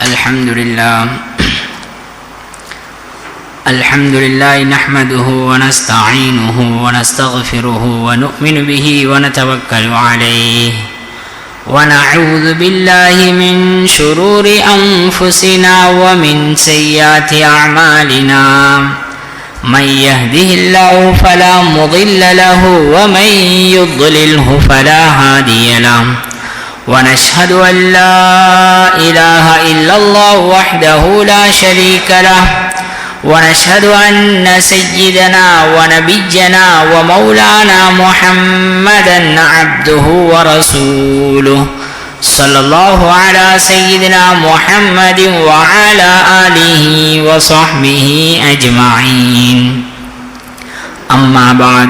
الحمد لله نحمده ونستعينه ونستغفره ونؤمن به ونتوكل عليه ونعوذ بالله من شرور أنفسنا ومن سيئات أعمالنا من يهده الله فلا مضل له ومن يضلله فلا هادي له ونشهد أن لا إله إلا الله وحده لا شريك له ونشهد أن سيدنا ونبينا ومولانا محمدا عبده ورسوله صلى الله على سيدنا محمد وعلى آله وصحبه أجمعين أما بعد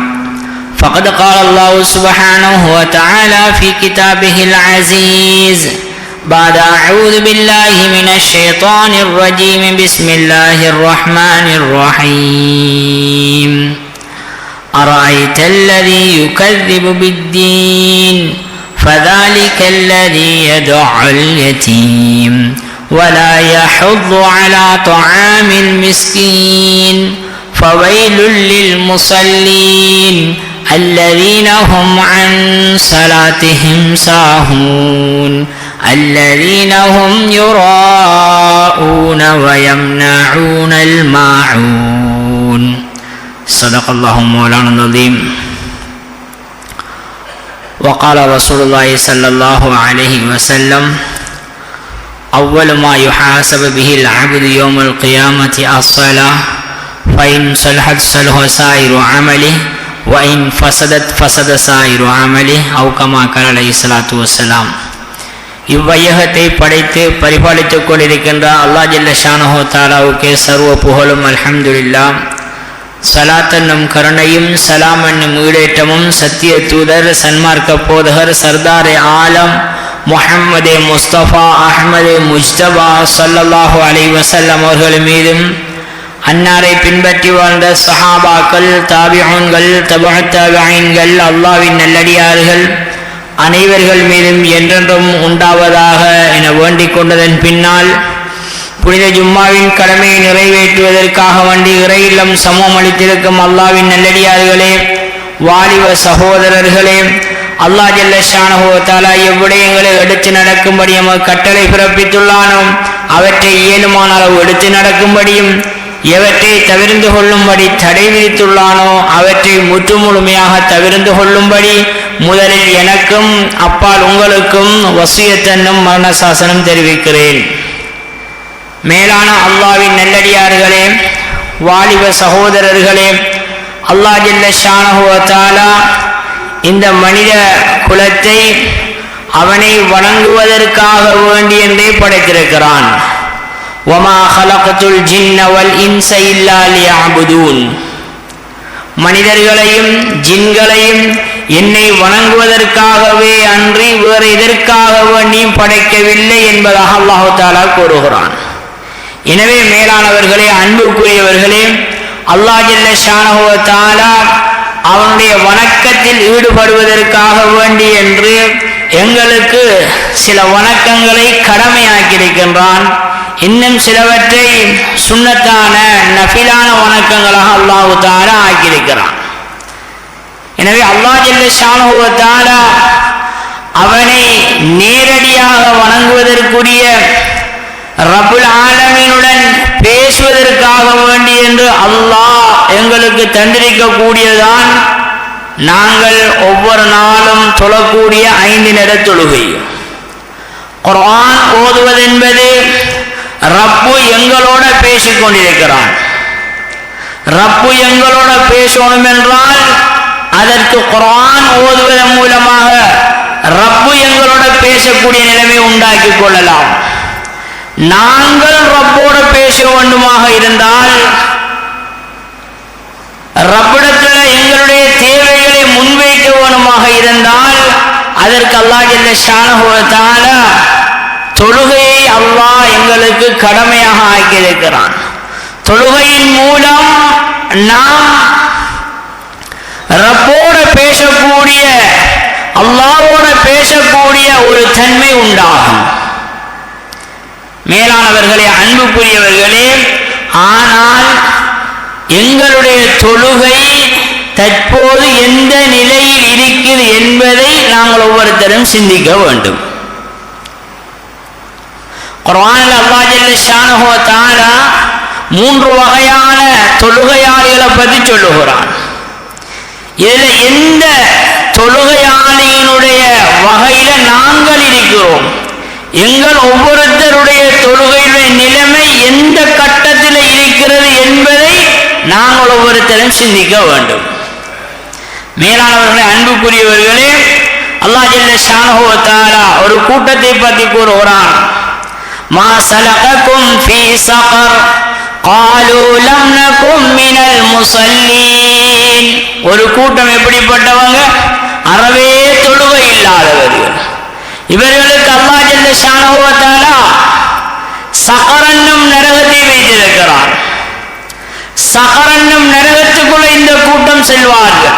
فقد قال الله سبحانه وتعالى في كتابه العزيز بعد أعوذ بالله من الشيطان الرجيم بسم الله الرحمن الرحيم أرأيت الذي يكذب بالدين فذلك الذي يدع اليتيم ولا يحض على طعام المسكين فويل للمصلين الذين هم عن صلاتهم ساهون الذين هم يراءون ويمنعون الماعون صدق الله مولانا العظيم. وقال رسول الله صلى الله عليه وسلم أول ما يحاسب به العبد يوم القيامة الصلاة فإن صلحت صلح سائر عمله وإن فسدت فسد سائر عمله أو كما قال عليه الصلاة والسلام. இவ்வையகத்தை படைத்து பரிபாலித்துக் கொண்டிருக்கின்ற அல்லாஹ் ஜல்ல ஷானஹு தஆலாவுக்கே சர்வ புகழும் அல்ஹம்துலில்லாஹ். ஸலாத் என்னும் கருணையும் சலாம் என்னும் ஈடேற்றமும் சத்திய தூதர் சன்மார்க்க போதகர் சர்தாரே ஆலம் முஹம்மதே முஸ்தபா அஹ்மதே முஜ்தபா ஸல்லல்லாஹு அலைஹி வஸல்லம் அவர்கள் மீதும் அன்னாரை பின்பற்றி வாழ்ந்த சஹாபாக்கள் தாபிஊன்கள் தபஅத் தாபிஈன்கள் அல்லாஹ்வின் நல்லடியார்கள் அனைவர்கள் மீதும் என்றென்றும் உண்டாவதாக என வேண்டிக் கொண்டதன் பின்னால் புனித ஜும்மாவின் கடமையை நிறைவேற்றுவதற்காக வேண்டி இறை இல்லம் சமூகம் அளித்திருக்கும் அல்லாஹ்வின் நல்லடியார்களே, வாலிப சகோதரர்களே, அல்லாஹ் ஜல்ல ஷானஹு வ தஆலா எவ்விடயங்களை எடுத்து நடக்கும்படி நமக்கு கட்டளை பிறப்பித்துள்ளானோ அவற்றை இயலுமான அளவு எடுத்து நடக்கும்படியும் எவற்றை தவிர்ந்து கொள்ளும்படி தடை விதித்துள்ளானோ அவற்றை முற்று முழுமையாக தவிர்ந்து கொள்ளும்படி முதலில் எனக்கும் அப்பால் உங்களுக்கும் வசியத் என்னும் மரண சாசனம் தெரிவிக்கிறேன். மேலான அல்லாஹ்வின் நல்லடியார்களே, வாலிப சகோதரர்களே, அல்லாஹ் ஜல்ல ஷானஹு வ தஆலா இந்த மனித குலத்தை அவனை வணங்குவதற்காக வேண்டி என்றே படைத்திருக்கிறான். وَمَا خَلَقْتُ الْجِنَّ وَالْإِنسَ إِلَّا لِيَعْبُدُونَ. மனிதர்களையும் ஜின்களையும் என்னை வணங்குவதற்காகவே அன்றி வேறு எதற்காக வேண்டியும் படைக்கவில்லை என்பதாக அல்லாஹ் தஆலா கூறுகிறான். எனவே மேலானவர்களே, அன்புக்குரியவர்களே, அல்லாஹ் ஜல்ல ஷானஹு வ தஆலா அவனுடைய வணக்கத்தில் ஈடுபடுவதற்காக வேண்டி என்று எங்களுக்கு சில வணக்கங்களை கடமையாக்கியிருக்கின்றான். இன்னும் சிலவற்றை சுன்னத்தான நஃபிலான வணக்கங்களாக அல்லாஹ் தஆலா ஆக்கியிருக்கிறான். எனவே அல்லாஹ் ஜல்ல ஷானஹு வ தஆலா அவனை நேரடியாக வணங்குவதற்குரிய ரப்புல் ஆலமீனுடன் பேசுவதற்காக வேண்டி என்று அல்லாஹ் எங்களுக்கு தந்திரிக்கக்கூடியதான் நாங்கள் ஒவ்வொரு நாளும் தொழக்கூடிய 5 நேர தொழுகை. குர்ஆன் ஓதுவது என்பது ரப்பு எங்களோட பேசிக் கொண்டிருக்கிறான். ரப்பு எங்களோட பேசணும் என்றால் அதற்கு குர்ஆன் ஓதுவதன் மூலமாக ரப்பு எங்களோட பேசக்கூடிய நிலைமை உண்டாக்கி கொள்ளலாம். நாங்கள் ரப்போட பேச வேண்டுமாக இருந்தால், ரப்பிடத்தில் எங்களுடைய தேவைகளை முன்வைக்க வேண்டுமாக இருந்தால் அதற்கு அல்லாஹ் ஜல்ல ஷானஹு வ தஆலா தொழுகையை அல்லாஹ் எங்களுக்கு கடமையாக ஆக்கியிருக்கிறான். தொழுகையின் மூலம் நாம் ரப்போட பேசக்கூடிய அல்லாஹ்வோட பேசக்கூடிய ஒரு தன்மை உண்டாகும். மேலானவர்களே, அன்புக்குரியவர்களே, ஆனால் எங்களுடைய தொழுகை தற்போது எந்த நிலையில் இருக்கிறது என்பதை நாங்கள் ஒவ்வொருத்தரும் சிந்திக்க வேண்டும். குர்ஆனில் அல்லாஹ் ஜல்ல ஷானஹு வ தஆலா 3 வகையான தொழுகையாளிகளை பற்றி சொல்லுகிறான். இதில் எந்த தொழுகையாளியினுடைய வகையில நாங்கள் இருக்கிறோம், எங்கள் ஒவ்வொருத்தருடைய தொழுகையுடைய நிலைமை எந்த கட்டத்தில் இருக்கிறது என்பதை நாங்கள் ஒவ்வொருத்தரும் சிந்திக்க வேண்டும். மேலானவர்களே, அன்புக்குரியவர்களே, அல்லாஹ் ஜல்ல ஷானஹு வ தஆலா ஒரு கூட்டத்தை பற்றி கூறுகிறான். மா ஸலககும் ஃபீ ஸகர் காலூ லம் நகும் மினல் முஸல்லீன். ஒரு கூட்டம் எப்படிப்பட்டவங்க? அறவே தொழுகை இல்லாதவர்கள். இவர்களுக்கு அல்லாஹ் ஜல்ல ஷானஹு வ தஆலா ஸகர் என்னும் நரகத்தை வைத்திருக்கிறார். ஸகர் என்னும் நரகத்துக்குள்ள இந்த கூட்டம் செல்வார்கள்.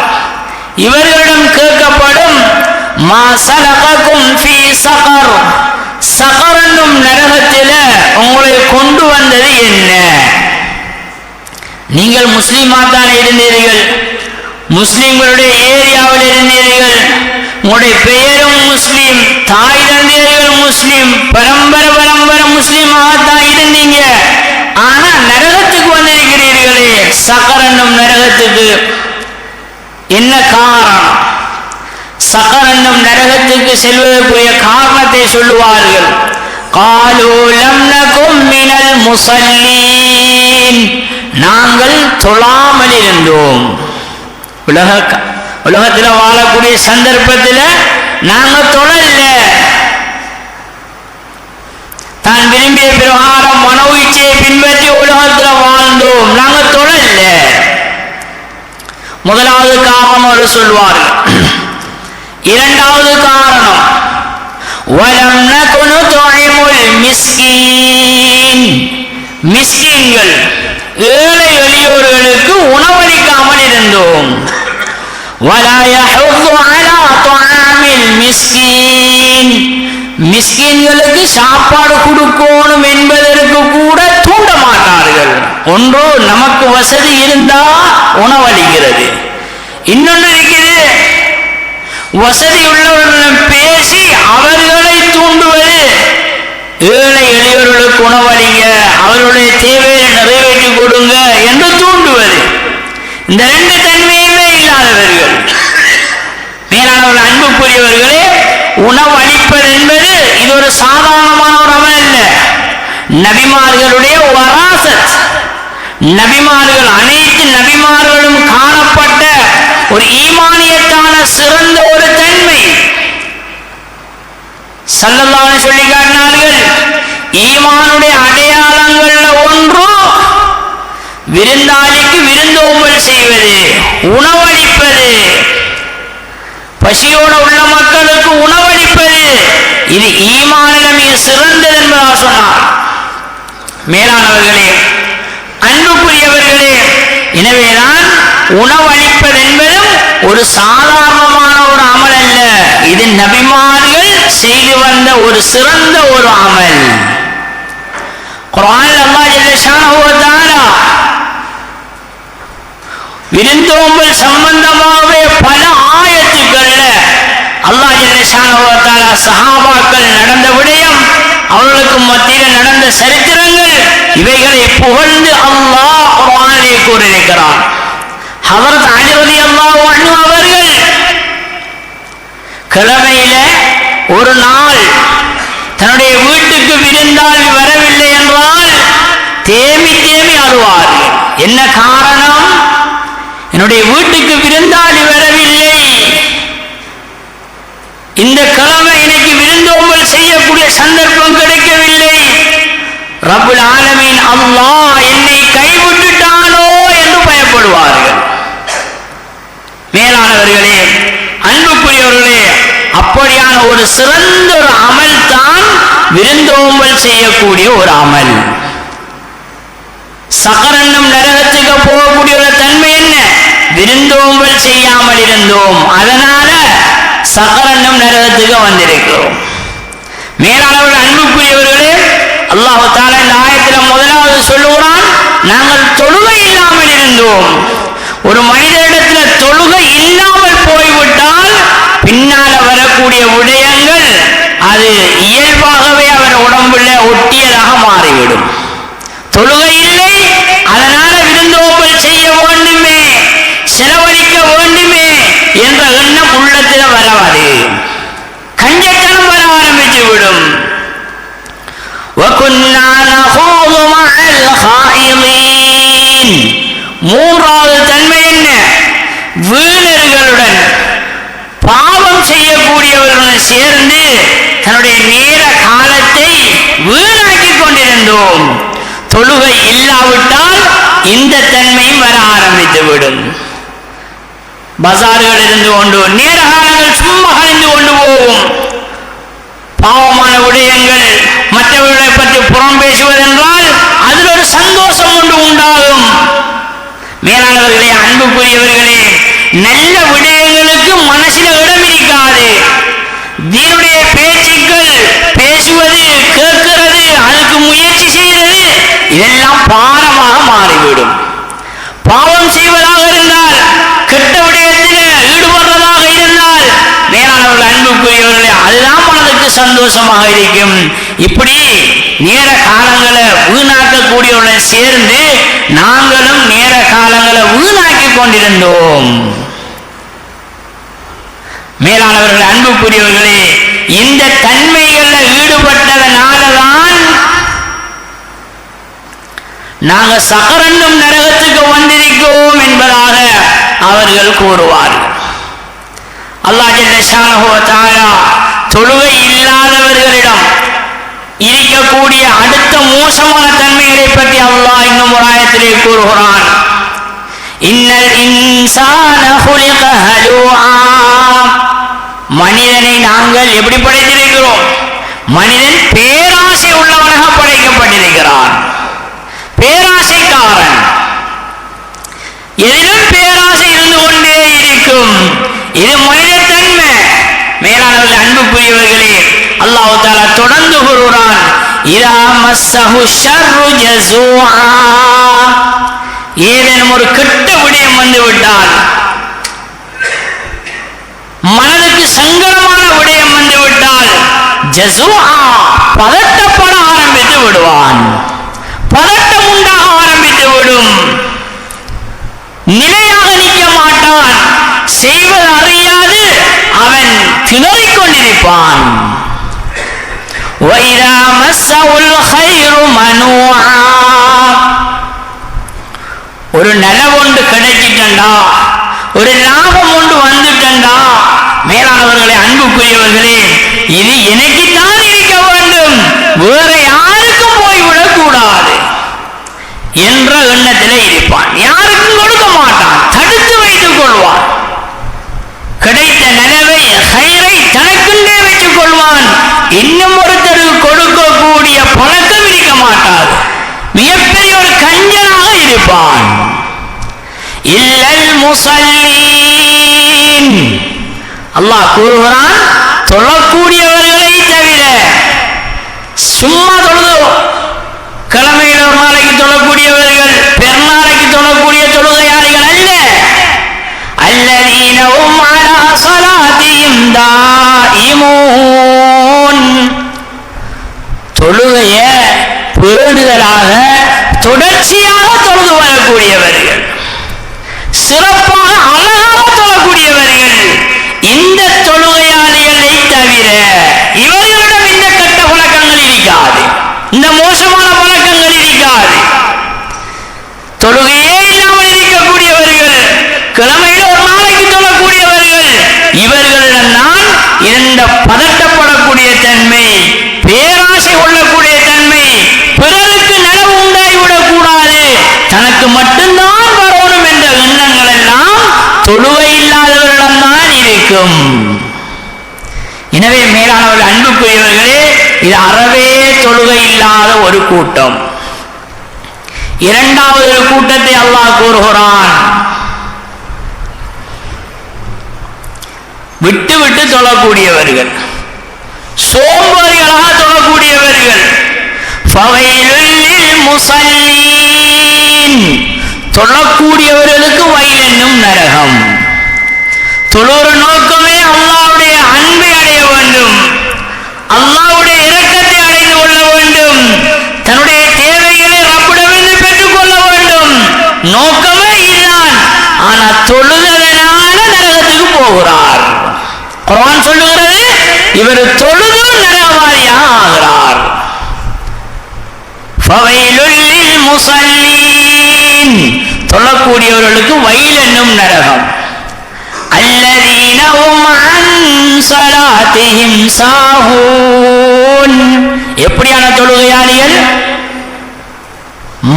இவர்களிடம் கேட்கப்படும், மா ஸலககும் ஃபீ ஸகர், ஸகர் என்னும் நரகத்தில உங்களை கொண்டு வந்தது என்ன? நீங்கள் முஸ்லிமாத்தான் இருந்தீர்கள், முஸ்லிம்களுடைய ஏரியாவில் இருந்தீர்கள், உங்களுடைய பெயரும் முஸ்லிம், தாய் தந்தையர்கள் முஸ்லிம், பரம்பரை முஸ்லிமாகத்தான் இருந்தீங்க. ஆனா நரகத்துக்கு வந்திருக்கிறீர்களே, ஸகர் என்னும் நரகத்துக்கு என்ன காரணம்? ஸகர் என்னும் நரகத்துக்கு செல்வதற்குரிய காரணத்தை சொல்லுவார்கள். காலூ லம் நகும் மினல் முஸல்லீன், நாங்கள் தொழாமல் இருந்தோம். உலகத்தில் வாழக்கூடிய சந்தர்ப்பத்தில் நாங்கள் தொழல, தான் விரும்பிய பிரகாரம் மனோ இச்சையை பின்பற்றி உலகத்தில் வாழ்ந்தோம், நாங்கள் தொழல. முதலாவது காரணம் அவர் சொல்வார்கள். இரண்டாவது காரணம், வலம் நகுனு துஇமுல் மிஸ்கீன், மிஸ்கீன்கள் ஏழை எளியோர்களுக்கு உணவளிக்காமல் இருந்தோம். வலா யஹுது அலா துஆமில் மிஸ்கீன், மிஸ்கீன்களுக்கு சாப்பாடு கொடுக்கணும் என்பதற்கு கூட தூண்ட மாட்டார்கள். ஒன்றோ நமக்கு வசதி இருந்தா உணவளிக்கிறது, இன்னொன்று இருக்குது வசதி உள்ளவர்களிடம் பேசி அவர்களை தூண்டுவது, ஏழை எளியவர்களுக்கு உணவளிங்க, அவர்களுடைய தேவையை நிறைவேற்றி கொடுங்க என்று தூண்டுவது. இந்த ரெண்டு தன்மையுமே இல்லாதவர்கள். மேலானவர்கள், அன்புக்குரியவர்களே, உணவளிப்பது என்பது இது ஒரு சாதாரணமான ஒரு அமல் அல்ல. நபிமார்களுடைய வராசத், நபிமார்கள் அனைத்து நபிமார்களும் காணப்பட்ட ஒரு ஈமானியத்தான சிறந்த ஒரு தன்மை. ஸல்லல்லாஹு அலைஹி சொல்லி காட்டினார்கள், ஈமானுடைய அடையாளங்கள்ல ஒன்று விருந்தாளிக்கு விருந்தோம்பல் செய்வது, உணவளிப்பது, பசியோட உள்ள மக்களுக்கு உணவளிப்பது, இது ஈமானில் மிக சிறந்தது என்பதாக சொன்னார். மேலானவர்களே, அன்புக்குரியவர்களே, எனவேதான் உணவளிப்பது என்பதும் ஒரு சாதாரணமான ஒரு அமல் அல்ல, இது நபிமார்கள் செய்து வந்த ஒரு சிறந்த ஒரு அமல். குர்ஆனில் அல்லாஹ் ஜல்ல ஷானஹு வ தஆலா விருந்தோம்பல் சம்பந்தமாகவே பல ஆயத்துக்கள்ல அல்லாஹ் ஜல்ல ஷானஹு வ தஆலா சஹாபாக்கள் நடந்த விடயம், அவர்களுக்கு மத்தியில் நடந்த சரித்திரங்கள், இவைகளை புகழ்ந்து அல்லாஹ் குர்ஆனிலே கூறியிருக்கிறான். ஹஜ்ரத் அலி ரலியல்லாஹு அன்ஹு அவர்கள் கிழமையில ஒரு நாள் தன்னுடைய வீட்டுக்கு விருந்தாளி வரவில்லை என்றால் தேமி அழுவார்கள். என்ன காரணம்? என்னுடைய வீட்டுக்கு விருந்தாளி வரவில்லை, இந்த கிழமை எனக்கு விருந்தோம்பல் செய்யக்கூடிய சந்தர்ப்பம் கிடைக்கவில்லை, ரப்புல் ஆலமீன் அல்லாஹ் என்னை கைவிட்டுட்டானோ என்று பயப்படுவார்கள். மேலானவர்களே, அன்புக்குரியவர்களே, அப்படியான ஒரு சிறந்த ஒரு அமல் தான் விருந்தோம்பல் செய்யக்கூடிய ஒரு அமல். ஸகர் என்னும் நரகத்துக்கு போகக்கூடிய ஒரு தன்மை என்ன? விருந்தோம்பல் செய்யாமல் இருந்தோம், அதனால ஸகர் என்னும் நரகத்துக்கு வந்திருக்கிறோம். மேலானவர்கள், அன்புக்குரியவர்களே, அல்லாஹ் தஆலா இந்த ஆயத்தில் முதலாவது சொல்லுகிறான், நாங்கள் தொழுகை இல்லாமல் இருந்தோம். ஒரு மனிதனிடத்தில் தொழுகை இல்லாமல் போய்விட்டால் பின்னால வரக்கூடிய விடயங்கள் அது இயல்பாகவே அவர் உடம்புல ஒட்டியதாக மாறிவிடும். தொழுகை இல்லை, அதனால விருந்தோம்பல் செய்ய வேண்டுமே, செலவழிக்க வேண்டுமே என்ற எண்ணம் உள்ளத்தில் வராது. கஞ்சத்தனம் வர ஆரம்பித்து விடும். மூன்றாவது தன்மை என்ன? வீணர்களுடன், பாவம் செய்யக்கூடியவர்களுடன் சேர்ந்து தன்னுடைய நேர காலத்தை வீணாக்கி கொண்டிருந்தோம். தொழுகை இல்லாவிட்டால் இந்த தன்மையும் வர ஆரம்பித்து விடும். பஜார்கள் இருந்து கொண்டு நேர காலங்கள் சும்மா கழிந்து கொண்டு போகும். பாவமான விடயங்கள் மற்றவர்களை பற்றி புறம் பேசுவதென்றால் அதில் ஒரு சந்தோஷம் ஒன்று உண்டாகும். மேலானவர்களே, அன்புக்குரியவர்களே, நல்ல விடயங்களுக்கு மனசில் இடம் இருக்காது. தீனுடைய பேச்சுக்கள், பேசுவது, கேட்கிறது, அதுக்கு முயற்சி செய்கிறது, இதெல்லாம் பாரமாக மாறிவிடும். பாவம் செய்வதாக இருந்தால், கெட்ட விடயத்தில் ஈடுபடுறதாக இருந்தால், மேலானவர்கள் அன்புக்குரியவர்களே, அதுதான் மனதுக்கு சந்தோஷமாக இருக்கும். இப்படி நேர காலங்களை வீணாக்கக்கூடியவர்களுடன் சேர்ந்து நாங்களும் நேர காலங்களை வீணாக்கி கொண்டிருந்தோம். மேலானவர்கள் அன்புக்குரியவர்களே, இந்த தன்மைகளில் ஈடுபட்டதனாலதான் நாங்கள் சகரன்னும் நரகத்துக்கு வந்திருக்கிறோம் என்பதாக அவர்கள் கூறுவார்கள். அல்லாஹ் ஜல்ல ஷானஹு வ தஆலா தொழுகை இல்லாதவர்களிடம் இருக்கக்கூடிய அடுத்த மோசமான தன்மைகளை பற்றி அல்லாஹ் இன்னும் ஒரு ஆயத்திலே கூறுகிறான். இன்னல் இன்சான ஹுலிக ஹலூஆ. மனிதனை நாங்கள் எப்படி படைத்திருக்கிறோம்? மனிதன் பேராசை உள்ளவனாக படைக்கப்பட்டிருக்கிறான். பேராசைக்காரன், எதிலும் பேராசை இருந்து கொண்டே இருக்கும். இது மனித தன்மை. மேலானவர்கள் அன்புக்குரியவர்களே, அல்லாஹ் தஆலா தொடர்ந்து கூறுகிறான், இதா மஸ்ஸஹு ஷர்ரு ஜஸூஆ. ஏதேனும் ஒரு கெட்ட விடயம் வந்து விட்டால், மனதுக்கு சங்கடமான விடயம் வந்து விட்டால், ஜஸூஆ, பதட்டப்பட ஆரம்பித்து விடுவான். பதட்டம் உண்டாக ஆரம்பித்து விடும். நிலையாக நிற்க மாட்டான். செய்வது அறியாது அவன் திணறிக் கொண்டிருப்பான். وَإِذَا مَسَّهُ الْخَيْرُ مَنُوعًا. ஒரு நலவொன்று கிடைச்சிட்டா, ஒரு லாபம் ஒன்று வந்துட்டா, மேலானவர்களே, அன்புக்குரியவர்களே, இது எனக்குத்தான் இருக்க வேண்டும், வேற யாருக்கும் போய்விடக் கூடாது என்ற எண்ணத்திலே இருப்பான். யாருக்கும் கொடுக்க மாட்டான், தடுத்து வைத்துக் கொள்வான். கிடைத்த நலவை, ஹைரை தனக்குள்ளே வைத்துக் கொள்வான். இன்னும் ஒருத்தருக்கு கொடுக்கக்கூடிய பழக்கம் இருக்க மாட்டாது. மிகப்பெரிய ஒரு கஞ்சனாக இருப்பான். இல்லல் முஸல்லீன். அல்லாஹ் கூறுகிறான், தொழக்கூடியவர்களை தவிர. சும்மா தொழுது கிழமையில் ஒரு நாளைக்கு தொழக்கூடியவர்கள், பெருநாளைக்கு தொழக்கூடிய தொழுகையாளிகள் அல்ல. அல்லதீன ஹும் அலா ஸலாத்திஹிம் தாயிமூன். தொழுகைய பேணுதலாக தொடர்ச்சியாக தொழுது வரக்கூடியவர்கள், சிறப்பாக அழகாக தொழக்கூடியவர்கள். இந்த தொழுகையாளிகளை தவிர இவர்களிடம் இந்த கெட்ட பழக்கங்கள் இருக்காது, இந்த மோசமான பழக்கங்கள் இருக்காது. தொழுகையே இல்லாமல் இருக்கக்கூடியவர்கள், கிழமையில் ஒரு நாளைக்கு தொழக்கூடியவர்கள், இவர்களிடம் தான் இந்த பதட்டப்படக்கூடிய தன்மை, பேராசை கொள்ளக்கூடிய தன்மை, பிறருக்கு நலவு உண்டாகிவிடக் கூடாது, தனக்கு மட்டும்தான் வரணும் என்ற எண்ணங்கள் எல்லாம் தொழுகை இல்லாதவர்களிடம்தான் இருக்கும். எனவே மேலானவர்கள் அன்புக்குரியவர்களே, இது அறவே தொழுகை இல்லாத ஒரு கூட்டம். இரண்டாவது ஒரு கூட்டத்தை அல்லாஹ் கூறுகிறான், விட்டு விட்டு தொழக்கூடியவர்கள், சோம்பேறிகளாக தொழக்கூடியவர்கள். தொழக்கூடியவர்களுக்கு வயல் என்னும் நரகம். தொழுற நோக்கமே அல்லாஹ்வுடைய அன்பை அடைய வேண்டும், அல்லாஹ்வுடைய இரக்கத்தை அடைந்து கொள்ள வேண்டும், தன்னுடைய தேவைகளை ரப்பிடமிருந்து பெற்றுக் கொள்ள வேண்டும். நோக்கமே இதுதான். ஆனா தொழுதனால நரகத்துக்கு போகிறார். குர்ஆன் சொல்லுகிறது, இவர் தொழுது நரகவாதியாக ஆகிறார். ஃபவைலுல் லில் முஸல்லீன், தொழக்கூடியவர்களுக்கு வயல் என்னும் நரகம். அல்லதீன ஹும் அன் ஸலாத்திஹிம் சாஹூன், எப்படியான தொழுகையாளிகள்?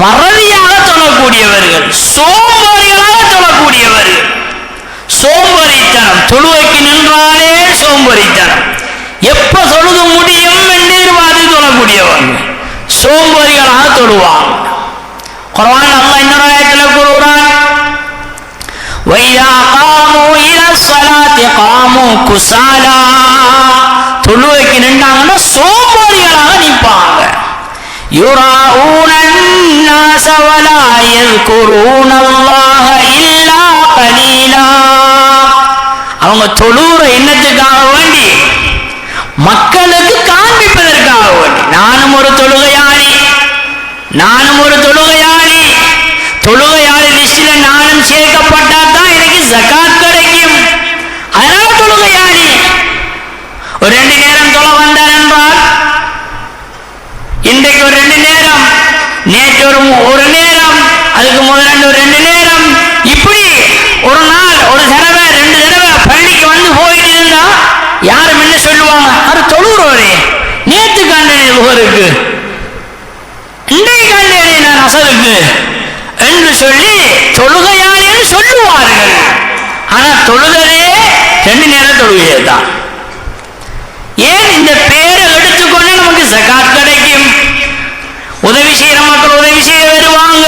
மறதியாக தொழக்கூடியவர்கள், சோம்பேறிகளாக தொழக்கூடியவர்கள். சோம்பேறித்தனம், தொழுகைக்கு நின்றாலே சோம்பேறித்தனம், எப்ப தொழுது முடியும் என்று எதிர்பார்த்து தொழக்கூடியவர்கள் சோம்பேறிகளாக தொழுவாங்க. குர்ஆன் அல்லாஹ் இன்னொரு ஆயத்தில் கூறுகிறான், வைதா காமு இலா ஸலாத்தி காமு குஸாலா, தொழுகைக்கு நின்றாங்கன்னா சோம்பேறிகளாக நிற்பாங்க. யுராஊனன் நாஸ வலா யذ்குரூனல்லாஹ இல்லா கலீலா, அவங்க தொழுற எண்ணத்துக்காக வேண்டி, மக்களுக்கு காண்பிப்பதற்காக வேண்டி, நானும் ஒரு தொழுகையாளி, நானும் ஒரு தொழுகையாளி, தொழுகையாளி லிஸ்டில நானும் சேர்க்கப்பட்டாதான் எனக்கு ஜகாத் கிடைக்கும், அதனால தொழுகையாளி. ஒரு 2 நேரம் தொழ வந்தார் என்றால் இன்றைக்கு ஒரு 2 நேரம், நேற்று ஒரு நேரம், அதுக்கு முதல்ல ஒரு 2 நேரம், இப்படி ஒரு நாள் ஒரு தடவை 2 தடவை பள்ளிக்கு வந்து போயிட்டு இருந்தா யாரும் என்ன சொல்லுவாங்க, அது தொழுகிறவரே, நேற்று கண்டனே லுஹருக்கு, இன்றைக்கு கண்டனே நான் அசருக்கு என்று சொல்லி தொழுகையாளின்னு சொல்லுவார்கள். ஆனா தொழுதலே 2 நேரம் தொழுகையே தான். ஏன் இந்த பேரை எடுத்துக்கொண்டு நமக்கு ஜகாத் கிடைக்கும், உதவி செய்யற மக்கள் உதவி செய்ய வருவாங்க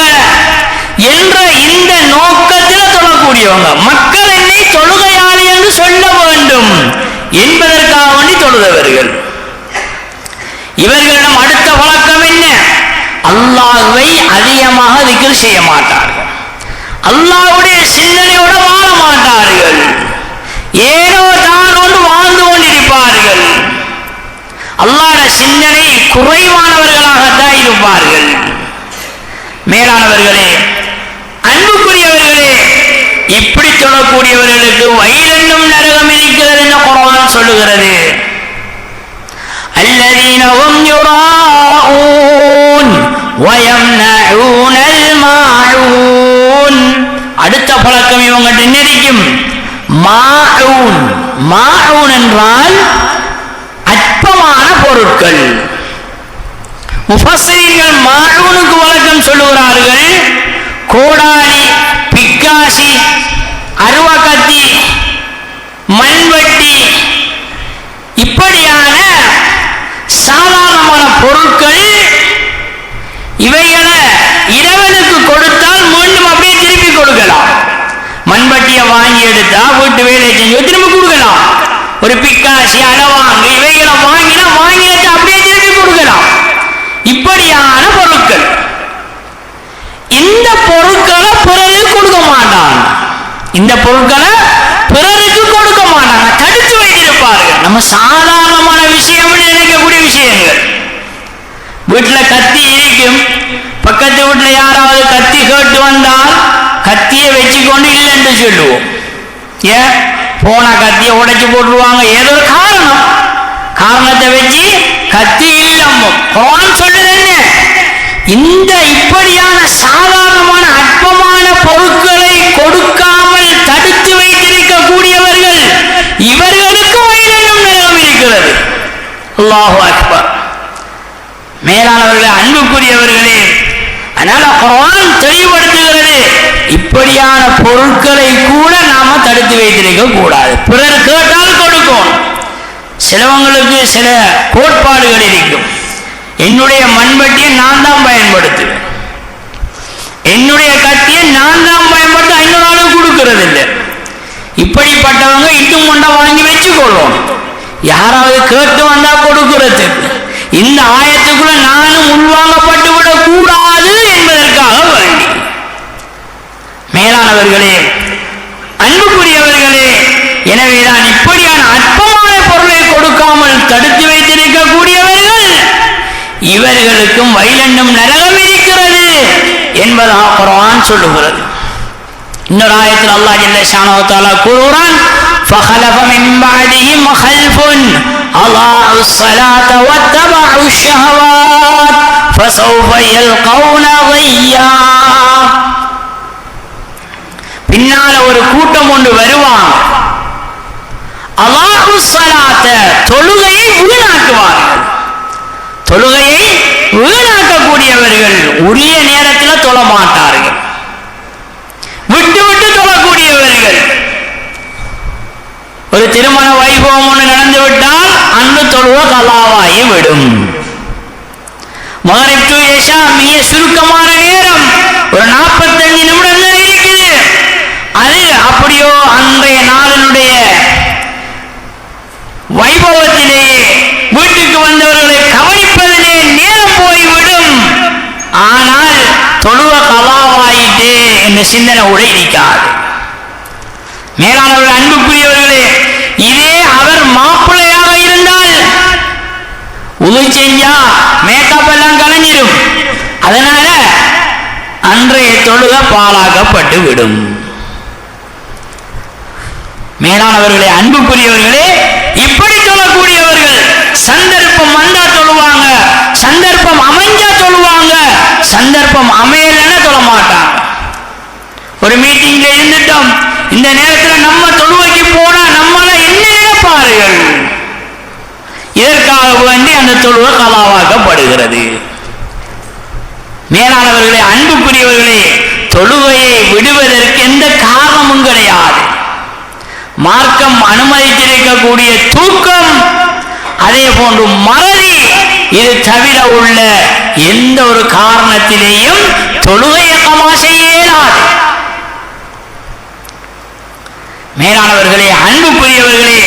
என்ற இந்த நோக்கத்தில் தொழக்கூடியவங்க, மக்கள் என்னை தொழுகையாளி என்று சொல்ல வேண்டும் என்பதற்காக வேண்டி தொழுதவர்கள். இவர்களிடம் அடுத்த வழக்கம் என்ன? அல்லாஹ்வை அதிகமாக திக்ர் செய்ய மாட்டார்கள், அல்லாஹ்வுடைய சிந்தனையோட வாழ மாட்டார்கள், ஏனோ தான் ஒன்று வாழ்ந்து கொண்டிருப்பார்கள், அல்லாஹ்வுடைய சிந்தனை குறைவானவர்களாகத்தான் இருப்பார்கள். மேலானவர்களே, அன்புக்குரியவர்களே, இப்படி தொழக்கூடியவர்களுக்கு வயல் என்னும் நரகம் இருக்கிறது என்று குர்ஆன் சொல்லுகிறது. அல்லதீன ஹும் யுராஊன் வயம்னஊனல் மாஊன், அடுத்த பழக்கம் இவங்கள்ட்ட என்ன இருக்கும்? மாஊன். மாஊன் என்றால் அற்பமான பொருட்கள். முஃபஸ்ஸிரீன்கள் மாஊனுக்கு வழக்கம் சொல்லுகிறார்கள், கோடாலி, பிக்காசி, அருவக்கத்தி, மண்வெட்டி, இப்படியான சாதாரணமான பொருட்கள். இவைகளை இரவனுக்கு கொடுத்தால் மீண்டும் அப்படியே திருப்பி கொடுக்கலாம். மண்வெட்டியை வாங்கி எடுத்தா வீட்டு வேலை செஞ்சு திரும்பி கொடுக்கலாம். ஒரு பிக்காசி, அலவாங்கு, இவைகளை வாங்கினா வாங்கினத்தை அப்படியே திருப்பி கொடுக்கலாம். இப்படியான பொருட்கள், இந்த பொருட்களை பிறருக்கு கொடுக்க மாட்டாங்க, இந்த பொருட்களை பிறருக்கு கொடுக்க மாட்டாங்க, தடுத்து வைத்திருப்பார்கள். நம்ம சாதாரணமான விஷயம் நினைக்கக்கூடிய விஷயங்கள். வீட்டுல கத்தி இருக்கும், பக்கத்து வீட்டுல யாராவது கத்தி கேட்டு வந்தால் கத்தியை வச்சுக்கொண்டு இல்லை என்று சொல்லுவோம். ஏன்? போன கத்தியை உடைச்சு போட்டுருவாங்க, ஏதோ ஒரு காரணத்தை வச்சு கத்தி இல்லமும். குர்ஆன் சொல்லுது என்ன? இந்த இப்படியான சாதாரணமான அற்பமான பொருட்களை கொடுக்காமல் தடுத்து வைத்திருக்கக்கூடியவர்கள், இவர்களுக்கு வயலிலும் நரகம் இருக்கிறது. அல்லாஹு அக்பர். மேலானவர்களே, அன்புக்குரியவர்களே, அதனால குர்ஆன் தெளிவுபடுத்துகிறது, இப்படியான பொருட்களை கூட நாம தடுத்து வைத்திருக்க கூடாது. பிறர் கேட்டால் கொடுக்கும். சிலவங்களுக்கு சில கோட்பாடுகள் இருக்கும். என்னுடைய மண்வெட்டியை நான் தான் பயன்படுத்துவேன், என்னுடைய கத்தியை நான் தான் பயன்படுத்த இன்னொரு ஆளுக்கு கொடுக்கிறது இல்லை. இப்படிப்பட்டவங்க இன்னும் கொண்ட வாங்கி வச்சுக்கொள்ளும். யாராவது கேட்டு வந்தா கொடுக்கிறது. இந்த ஆயத்துக்குள்ள நானும் உள்வாங்கப்பட்டு விடக் கூடாது என்பதற்காக வேண்டி மேலானவர்களே, அன்புக்குரியவர்களே, எனவேதான் இப்படியான அற்பமான பொருளை கொடுக்காமல் தடுத்து வைத்திருக்கக்கூடியவர்கள் இவர்களுக்கும் வயலென்னும் நரகம் இருக்கிறது என்பதாக குர்ஆன் சொல்லுகிறது. இன்னொரு ஆயத்தில் அல்லாஹ் ஜல்ல ஷானஹு வ தஆலா கூறுகிறான், فخلف من بعدهم خلف أضاعوا الصلاة واتبعوا الشهوات فسوف يلقون غيا. பின்னால ஒரு கூட்டம் ஒன்று வருவாங்க, அல்லாஹு ஸலாத்த தொழுகையை வீணாக்குவார்கள். தொழுகையை வீணாக்கக்கூடியவர்கள் உரிய நேரத்தில் தொழ மாட்டார்கள், விட்டு விட்டு தொழக்கூடியவர்கள். ஒரு திருமண வைபவம் ஒன்று நடந்து விட்டால் அன்று தொழுவ கலாவாகி விடும். மகரிப் டு இஷா மிக சுருக்கமான நேரம், ஒரு 45 நிமிடங்கள் இருக்குது. அது அப்படியோ அன்றைய நாளினுடைய வைபவத்திலேயே வீட்டுக்கு வந்தவர்களை கவனிப்பதிலே நேரம் போய்விடும். ஆனால் தொழுவ கலாவாயிட்டு என்ற சிந்தனை உடைக்காது. மேலானவர்கள், அன்புக்குரியவர்களே, இதே அவர் மாப்பிள்ளையாக இருந்தால் உது செஞ்சா மேக்கப் எல்லாம் கலைஞ்சிடும். அதனால அன்றைய தொழுக பாழாக்கப்பட்டு விடும். மேலானவர்களே, அன்புக்குரியவர்களே, இப்படி தொழக்கூடியவர்கள் சந்தர்ப்பம் வந்தா தொழுவாங்க, சந்தர்ப்பம் அமைஞ்சா தொழுவாங்க, சந்தர்ப்பம் அமையலன்னா தொழ மாட்டாங்க. ஒரு மீட்டிங்ல இருந்துட்டோம், இந்த நேரத்தில் நம்ம தொழுவைக்கு போனா நம்மள என்ன நினைப்பார்கள், இதற்காக வேண்டி அந்த தொழுவை கலாவாக்கப்படுகிறது. மேலானவர்களே, அன்புக்குரியவர்களே, தொழுவையை விடுவதற்கு எந்த காரணமும் கிடையாது. மார்க்கம் அனுமதித்திருக்கக்கூடிய தூக்கம், அதே போன்று மறதி, இது தவிர உள்ள எந்த ஒரு காரணத்திலேயும் தொழுகையை கலா செய்ய இயலாது. மேலானவர்களே, அன்புக்குரியவர்களே,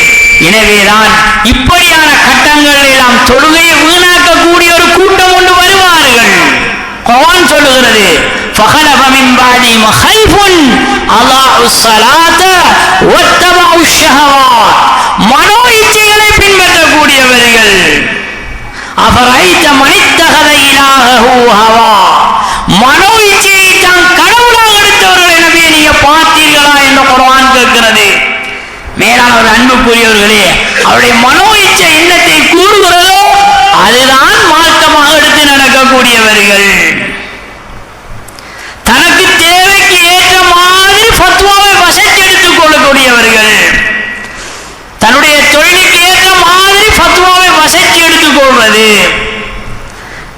எனவேதான் இப்படியான கட்டங்கள் எல்லாம் தொழுகையை வீணாக்கக்கூடிய ஒரு கூட்டம் கொண்டு வருவார்கள். குர்ஆன் சொல்லுகிறது, فخلف من بعدهم خلف أضاعوا الصلاة واتبعوا الشهوات. மனோ இச்சைகளை பின்பற்றக்கூடியவர்கள். أفرأيت من اتخذ إلهه هواه. மனோ இச்சையை தான் கடவுளாக எடுத்தவர்களை நபியை நீங்க பார்த்தீர்களா என்று குர்ஆன் கேட்கிறது. மேலானவர், அன்புக்குரியவர்களே, அவருடைய மனோ இச்சை எண்ணத்தை கூறுகிறதோ அதுதான் மார்க்கமாக எடுத்து நடக்கக்கூடியவர்கள். தனக்கு தேவைக்கு ஏற்ற மாதிரி ஃபத்வாவை வசதி எடுத்துக் கொள்ளக்கூடியவர்கள், தன்னுடைய தொழிலுக்கு ஏற்ற மாதிரி ஃபத்வாவை வசதி எடுத்துக் கொள்வது.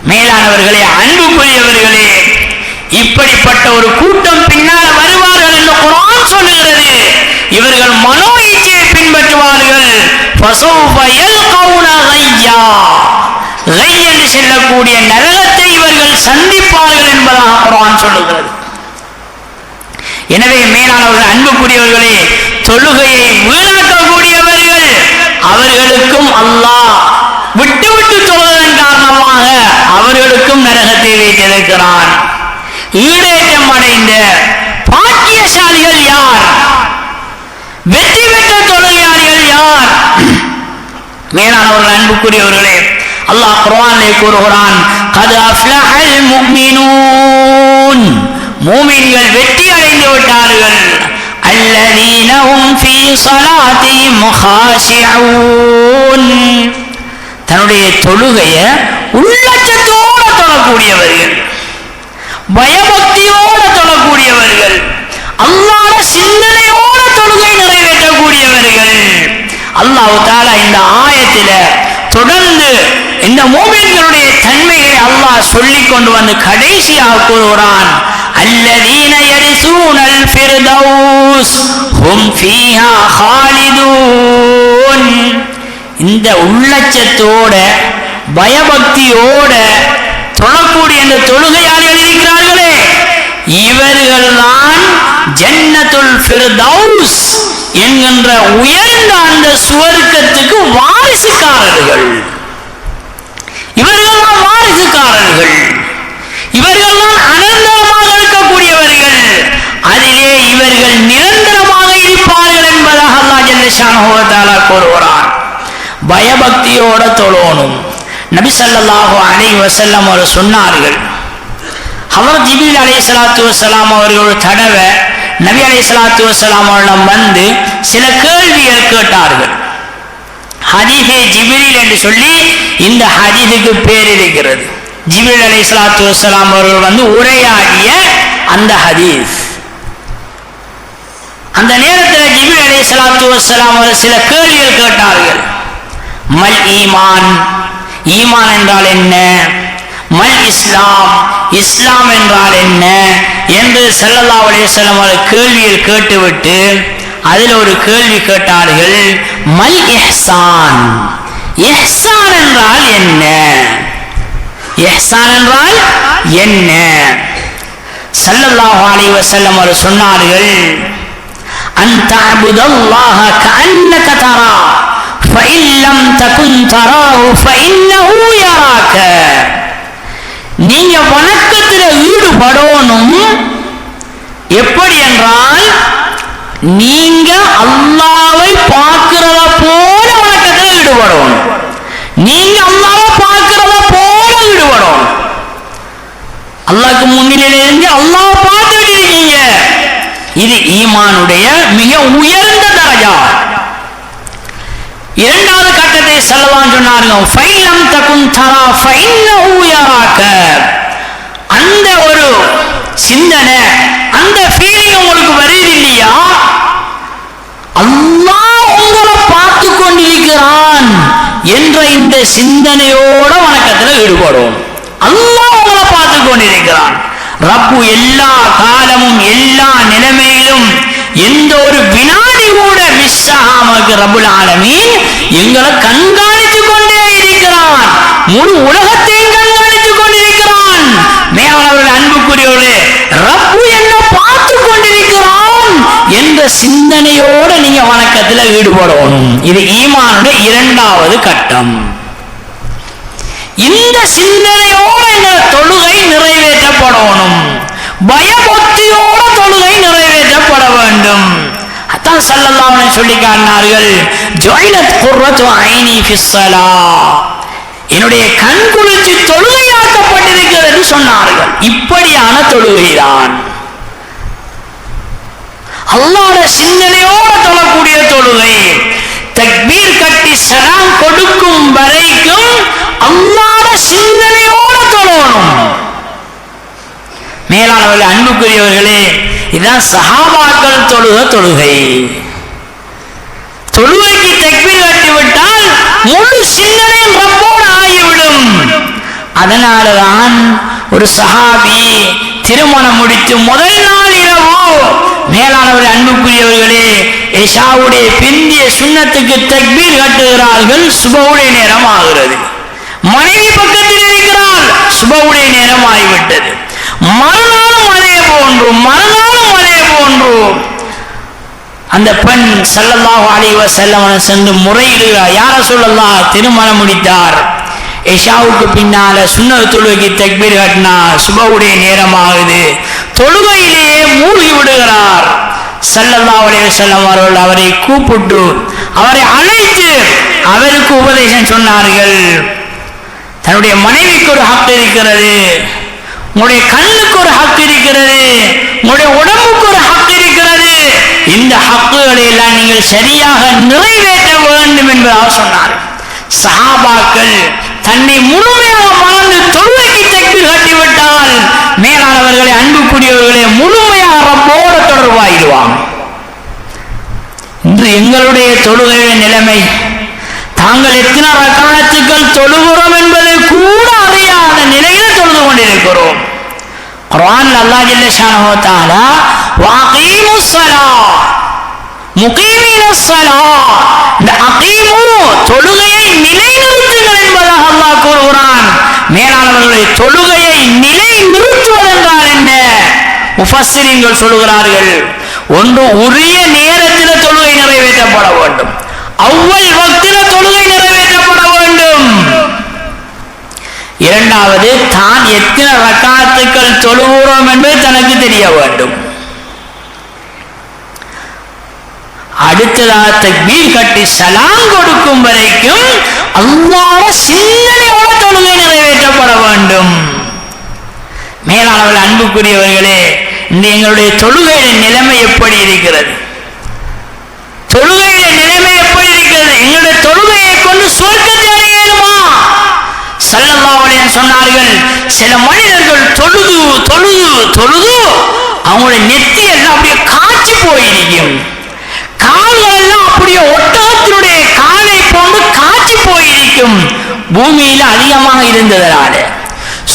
மேலானவர்களே, அன்புக்குரியவர்களே, இப்படிப்பட்ட ஒரு கூட்டம் பின்னால் வருவார்கள் என்று குர்ஆன் சொல்லுகிறது. இவர்கள் மனோ இச்சையை பின்பற்றுவார்கள். ஃபஸௌஃப யல்கௌன கையா. கை என்று சொல்லக்கூடிய நரகத்தை இவர்கள் சந்திப்பார்கள் என்பதாக குர்ஆன் சொல்லுகிறது. எனவே மேலானவர்கள், அன்புக்குரியவர்களே, தொழுகையை வீணாக்கக்கூடியவர்கள் அவர்களுக்கும் அல்லாஹ் விட்டு விட்டு தொழுவதன் காரணமாக அவர்களுக்கும் நரகத்தை வைத்திருக்கிறான். ஈடேற்றம் அடைந்த பாக்கியசாலிகள் யார்? வெற்றி பெற்ற தொழுகையாளிகள் யார்? மேலானவர்கள், அன்புக்குரியவர்களே, அல்லாஹ் குர்ஆனிலே கூறுகிறான், கத் அஃப்லஹல் முஃமினூன். மூமின்கள் வெற்றி அடைந்து விட்டார்கள். அல்லதீன ஹும் ஃபீ ஸலாத்திஹிம் காஷிஊன். தன்னுடைய தொழுகையை உள்ளச்சத்தோடு தொழக்கூடியவர்கள், பயபக்தியோடு தொழக்கூடியவர்கள், அல்லாஹ்வுடைய சிந்தனையோடு தொழுகை நிறைவேற்றக்கூடியவர்கள். அல்லாஹ் தஆலா இந்த ஆயத்தில தொடர்ந்து இந்த மூமின்களுடைய தன்மையை அல்லாஹ் சொல்லிக் கொண்டு வந்து கடைசியாக கூறுகிறான், அல்லதீன யரிசூனல் ஃபிர்தௌஸ் ஹும் ஃபீஹா காலிதூன். இந்த உள்ளச்சத்தோட பயபக்தியோட தொழக்கூடிய இந்த தொழுகையாளிகள் இருக்கிறார்களே, இவர்கள்தான் ஜன்னத்துல் ஃபிர்தௌஸ் என்கின்ற உயர்ந்த அந்த சுவர்க்கத்துக்கு வாரிசுக்காரர்கள். இவர்கள்தான் வாரிசுக்காரர்கள், இவர்கள்தான் அனந்தமாக இருக்கக்கூடியவர்கள். அதிலே இவர்கள் ஷானஹு வ தஆலா கூறுகிறார், பயபக்தியோட தொழணும். நபி ஸல்லல்லாஹு அலைஹி வஸல்லம் அவர்கள் சொன்னார்கள், ஹஜ்ரத் ஜிப்ரீல் அலைஹிஸ்ஸலாத்து வஸ்ஸலாம் அவர்கள் ஒரு தடவை நபி அலைஹிஸ்ஸலாத்து வஸ்ஸலாம் அவர்களிடம் வந்து சில கேள்விகள் கேட்டார்கள். ஹதீஸே ஜிப்ரீல் என்று சொல்லி இந்த ஹதீஸுக்கு பேர் இருக்கிறது. ஜிப்ரீல் அலைஹிஸ்ஸலாத்து வஸ்ஸலாம் அவர்கள் வந்து உரையாடிய அந்த ஹதீஸ். அந்த நேரத்தில் ஜிப்ரீல் அலைஹிஸ்ஸலாத்து வஸ்ஸலாம் அவர்கள் சில கேள்விகள் கேட்டார்கள். மல் ஈமான், ஈமான் என்றால் என்ன? மல் இஸ்லாம், இஸ்லாம் என்றால் என்ன என்று ஸல்லல்லாஹு அலைஹி வஸல்லம் அவர்கள் கேள்வியில் கேட்டுவிட்டு அதில் ஒரு கேள்வி கேட்டார்கள், மல் இஹ்சான், இஹ்சான் என்றால் என்ன? இஹ்சான் என்றால் என்ன? ஸல்லல்லாஹு அலைஹி வஸல்லம் அவர்கள் சொன்னார்கள், அன் தஅபுதல்லாஹ கஅன்னக தரா فإن لم تكن تراه فإنه يراك. நீங்க வணக்கத்தில் ஈடுபடணும். எப்படி என்றால் நீங்க அல்லாஹ்வை பார்க்கிறத போல வணக்கத்தில் ஈடுபடணும். நீங்க அல்லாஹ்வை பார்க்கிறத போல ஈடுபடணும். அல்லாஹ்க்கு முன்னிலையில இருந்து அல்லாஹ்வை பார்த்துட்டு இருக்கீங்க. இது ஈமானுடைய மிக உயர்ந்த தரஜா. இரண்டாவது கட்டத்தை ஸல்லல்லாஹு சொன்னார்கள், ஃபைலம் தகுன் தரா ஃபைன்னஹு யராக. அந்த ஒரு சிந்தனை, அந்த ஃபீலிங் உங்களுக்கு வருது இல்லையா? அல்லாஹ் உங்களை பார்த்து கொண்டிருக்கிறான் என்ற இந்த சிந்தனையோட வணக்கத்தில் ஈடுபடும். அல்லாஹ் உங்களை பார்த்து கொண்டிருக்கிறான். ரப்பு எல்லா காலமும் எல்லா நிலைமையிலும் எந்த ஒரு வினாடி கூட மிஸ் ஆகாம ரப்புல் ஆலமீன் எங்களை கண்காணித்துக் கொண்டே இருக்கிறான். முழு உலகத்தையும் கண்காணித்துக் கொண்டிருக்கிறான். மேலானவர்கள், அன்புக்குரியவர்களே, ரப்பு என்ன பார்த்து கொண்டிருக்கிறான் என்ற சிந்தனையோடு நீங்க வணக்கத்தில் ஈடுபடணும். இது ஈமானுடைய இரண்டாவது கட்டம். இந்த சிந்தனையோடு இந்த தொழுகை நிறைவேற்றப்படணும். பயபக்தியோட தொழுகை நிறைவேற்றப்பட வேண்டும். அதான் ஸல்லல்லாஹு அலைஹி சொல்லி காட்டினார்கள், ஜுஇலத் குர்ரத்து ஐனி ஃபிஸ் ஸலாத், என்னுடைய கண் குளிர்ச்சி தொழுகையாக்கப்பட்டிருக்கிறது சொன்னார்கள். இப்படியான தொழுகைதான் அல்லாஹ்வுடைய சிந்தனையோடு தொழக்கூடிய தொழுகை. தக்பீர் கட்டி சலாம் கொடுக்கும் வரைக்கும் அல்லாஹ்வுடைய சிந்தனையோடு தொழணும். மேலானவர்களே, அன்புக்குரியவர்களே, இதுதான் சஹாபாக்கள் தொழுகை. தொழுகைக்கு தக்பீர் கட்டிவிட்டால் முழு சிந்தனை ரப்போடு ஆகிவிடும். அதனாலதான் ஒரு சஹாபி திருமணம் முடித்து முதல் நாள் இரவு, மேலானவர்கள், அன்புக்குரியவர்களே, இஷாவுடைய பிந்திய சுன்னத்துக்கு தக்பீர் கட்டுகிறார்கள். சுபவுடைய நேரம் ஆகிறது. மனைவி பக்கத்தில் இருக்கிறார். சுபவுடைய நேரம் ஆகிவிட்டது. மறுநாளும் அதே போன்று அந்த பெண் ஸல்லல்லாஹு அலைஹி வஸல்லம் சென்று முறையிடுகிறார். யார சொல்லலாம், திருமணம் முடித்தார், இஷாவுக்கு பின்னால சுன்னத் தொழுகைக்கு தக்பீர் கட்டினா சுபவுடைய நேரம் ஆகுது, தொழுகையிலேயே மூழ்கி விடுகிறார். ஸல்லல்லாஹு அலைஹி வஸல்லம் அவர்கள் அவரை கூப்பிட்டு அவரை அழைத்து அவருக்கு உபதேசம் சொன்னார்கள். தன்னுடைய மனைவிக்கு ஒரு ஹக் இருக்கிறது, உங்களுடைய கண்ணுக்கு ஒரு ஹக் இருக்கிறது, உங்களுடைய உடம்புக்கு ஒரு ஹக் இருக்கிறது. இந்த ஹக்குகளை எல்லாம் நீங்கள் சரியாக நிறைவேற்ற வேண்டும் என்பதாக சொன்னார். சஹாபாக்கள் தன்னை முழுமையாக மறந்து தொழுகைக்கு தக்பீர் கட்டிவிட்டால், மேலானவர்களை, அன்புக்குரியவர்களே, முழுமையாக ரப்போடு தொடர்பாயிடுவாங்க. இன்று எங்களுடைய தொழுகைய நிலைமை, தாங்கள் எத்தனை ரக்காத்துக்கள் தொழுகிறோம் என்பதை கூட அறியாத நிலையில் தொழுது கொண்டிருக்கிறோம். குர்ஆன் அல்லாஹ் ஜல்ல ஷானஹு வ தஆலா வஅகீமுஸ் ஸலாத் முகீமினஸ் ஸலாத், இந்த அகீமு தொழுகையை நிலைநிறுத்துங்கள் என்பதாக அல்லாஹ் கூறுகிறான். மேலானவர்களை, தொழுகையை நிலைநிறுத்துவது என்றால் என்ன? முஃபஸ்ஸிரீன்கள் சொல்கிறார்கள், ஒன்று உரிய நேரத்தில் தொழுகை நிறைவேற்றப்பட வேண்டும், அவ்வல் வக்தில் தொழுகை நிறைவேற்றப்பட வேண்டும். இரண்டாவது, தான் எத்தனை ரக்காத்துக்கள் தொழுகிறோம் என்பது தனக்கு தெரிய வேண்டும். அடுத்ததாக தக்பீர் கட்டி சலாம் கொடுக்கும் வரைக்கும் அல்லாஹ்வுடைய சிந்தனையோட தொழுகை நிறைவேற்றப்பட வேண்டும். மேலானவர்கள், அன்புக்குரியவர்களே, இந்த எங்களுடைய தொழுகையின் நிலைமை எப்படி இருக்கிறது? தொழுகையின் நிலைமை எப்படி இருக்கிறது? எங்களுடைய தொழுகையை கொண்டு சொர்க்கத்தை அடையணுமா? ஸல்லல்லாஹு அலைஹி வஸல்லம் சொன்னார்கள், சில மனிதர்கள் தொழுது தொழுது தொழுது அவங்களுடைய நெத்தி எல்லாம் அப்படியே காய்ச்சி போயிருக்கும், கால்கள் எல்லாம் அப்படியே ஒட்டகத்தினுடைய காலை போன்று காய்ச்சி போயிருக்கும். பூமியில அதிகமாக இருந்ததனால,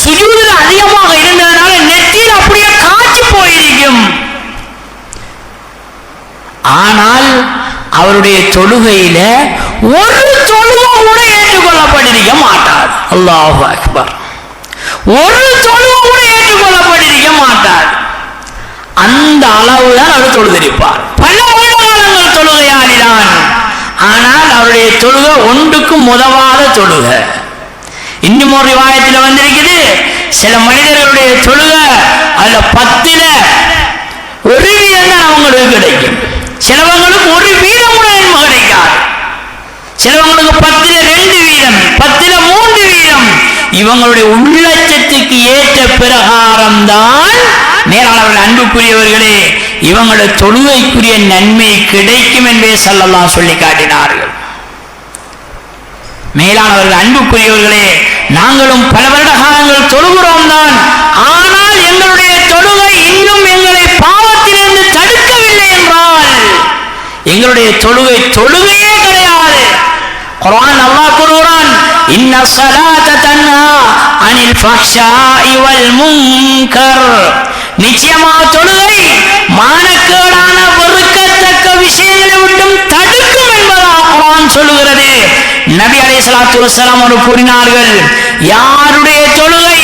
சுஜூதுல அதிகமாக இருந்ததனால நெத்தியில் அப்படியே காய்ச்சி போயிருக்கும். ஆனால் அவருடைய தொழுகையில ஒரு தொழுகை கூட ஏற்றுக்கொள்ளப்பட்டிருக்க மாட்டார். அல்லாஹு அக்பர். ஒரு தொழுகை கூட ஏற்றுக்கொள்ளப்பட்டிருக்க மாட்டார். அந்த அளவுதான் அவர் தொழுதிருப்பார். பல வருடங்கள் தொழுகையாளிதான். ஆனால் அவருடைய தொழுகை ஒன்றுக்கும் உதவாத தொழுகை. இன்னும் ஒரு ரிவாயத்தில் வந்திருக்குது, சில மனிதர்களுடைய தொழுகை அதுல 10ல் 1 வீதம் தான் அவங்களுக்கு கிடைக்கும். சிலவங்களுக்கு 1 வீதம் கூட கிடைக்காது. சிலவங்களுக்கு 10ல் 2 வீதம், 10ல் 3 வீதம். இவங்களுடைய உள்ளட்சத்துக்கு ஏற்ற பிரகாரம் தான் மேலாளர்கள், அன்புக்குரியவர்களே, இவங்களுடைய தொழுகைக்குரிய நன்மை கிடைக்கும் என்பதை ஸல்லல்லாஹு சொல்லி காட்டினார்கள். மேலானவர்கள், அன்புக்குரியவர்களே, நாங்களும் பல வருட காலங்கள் தொழுகிறோம் தான். ஆனால் எங்களுடைய தொழுகை இன்னும் எங்களை பாவத்திலிருந்து தடுக்கவில்லை என்றால் எங்களுடைய தொழுகையே கிடையாது. குர்ஆன் அல்லாஹ் கூறுகிறான், இன்ன ஸலாத தன்ஹா அனில் ஃபஹ்ஷாஇ வல் முன்கர். நிச்சயமாக தொழுகை மானக்கேடான வெறுக்கத்தக்க விஷயங்களை விட்டும் தடுக்கும் என்பதாக குர்ஆன் சொல்லுகிறது. நபி அலைஹிஸ்ஸலாத்து வஸ்ஸலாம் அவர்கள் கூறினார்கள், யாருடைய தொழுகை